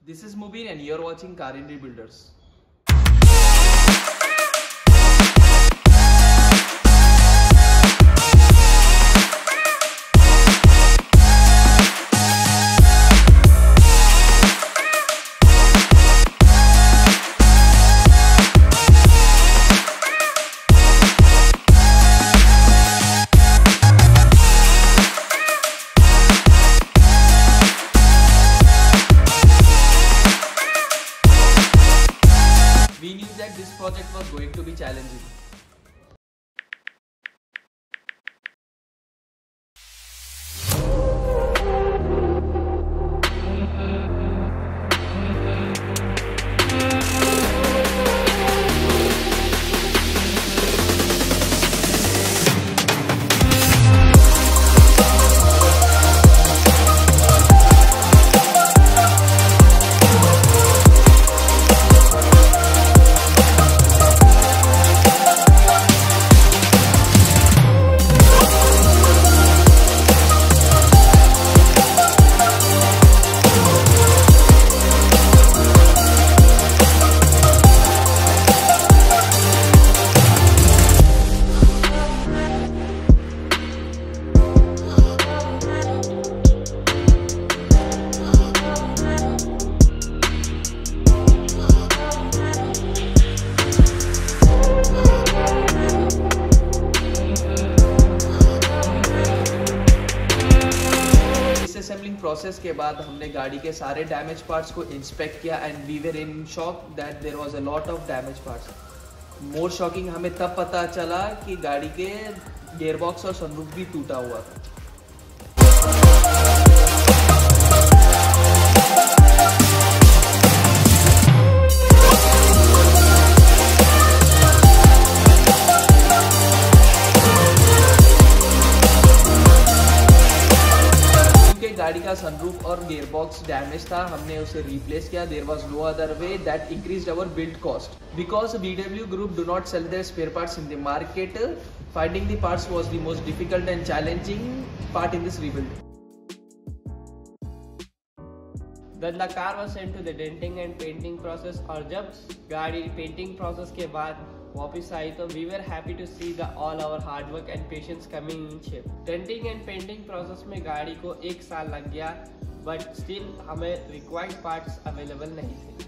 This is Mubin and you're watching Car Indie Builders. We knew that this project was going to be challenging. Assembling process के बाद हमने गाड़ी के सारे damage parts को inspect किया and we were in shock that there was a lot of damage parts. More shocking हमें तब पता चला कि गाड़ी के गियरबॉक्स और सनरूफ भी टूटा हुआ था. गाड़ी का सनरूफ और गियरबॉक्स डैमेज था, हमने उसे रिप्लेस किया. There was no other way that increased our build cost because VW group do not sell their spare parts in the market. Finding the parts was the most difficult and challenging part in this rebuild. Then the car was sent to the denting and painting process. और जब गाड़ी painting process के बाद वापस आई तो we were happy to see the all our hard work and patience coming in shape. Denting and painting process में गाड़ी को 1 साल लग गया बट स्टिल हमें रिक्वायर्ड पार्ट्स अवेलेबल नहीं थे.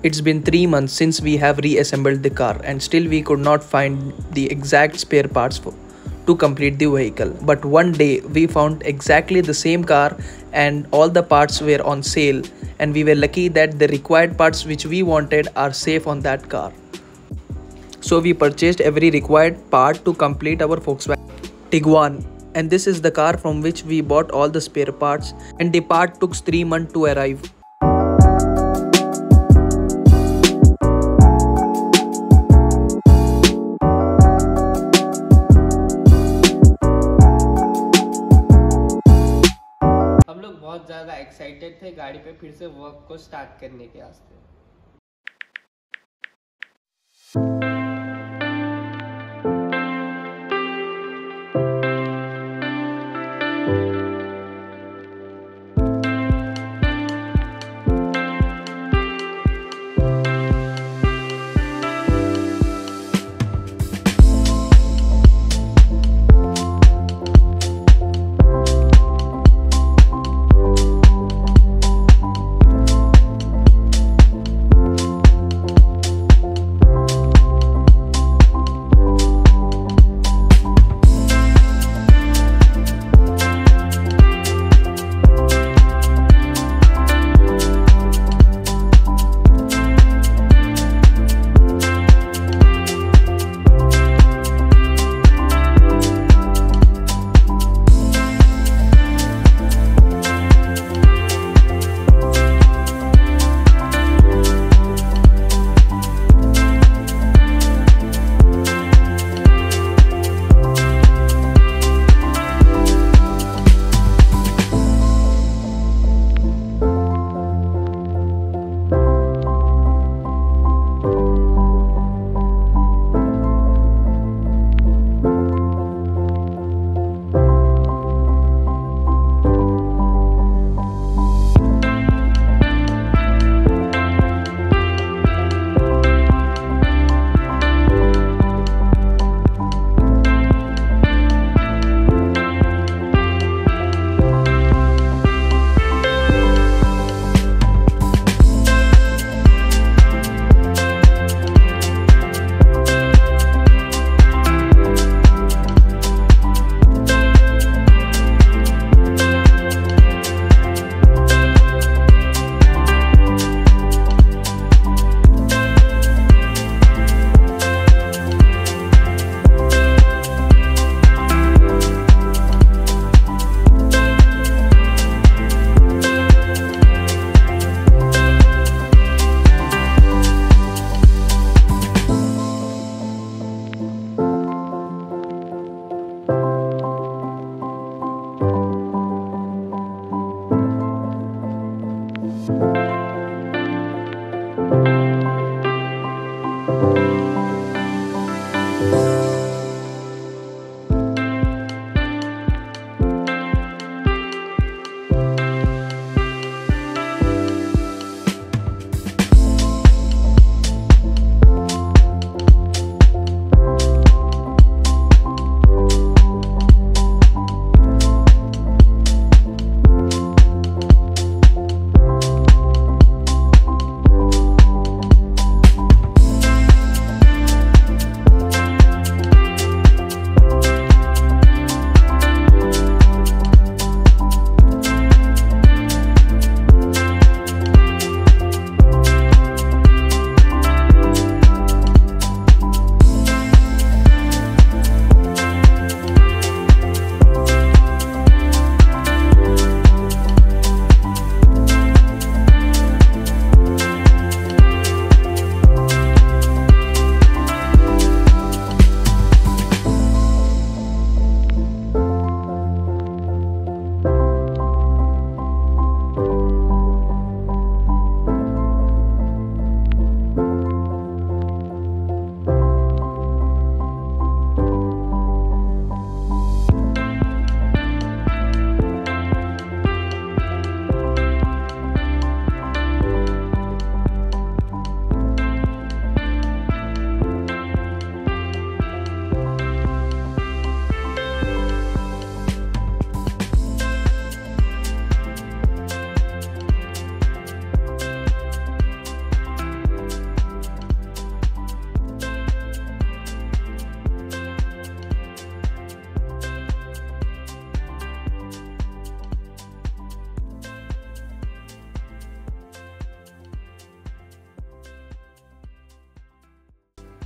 It's been 3 months since we have reassembled the car and still we could not find the exact spare parts to complete the vehicle. But one day we found exactly the same car and all the parts were on sale, and we were lucky that the required parts which we wanted are safe on that car. So we purchased every required part to complete our Volkswagen Tiguan, and this is the car from which we bought all the spare parts, and the part took 3 months to arrive. Excited थे गाड़ी पे फिर से work को start करने के वास्ते।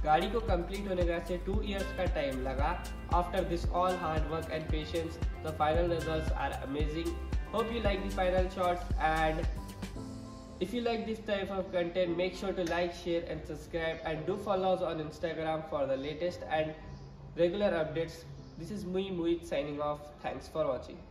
गाड़ी को कंप्लीट होने का से 2 years का टाइम लगा. After this all hard work and patience, the final results are amazing. Hope you like the final shots, and if you like this type of content, make sure to like, share and subscribe, and do follow us on Instagram for the latest and regular updates. This is Muhit signing off. Thanks for watching.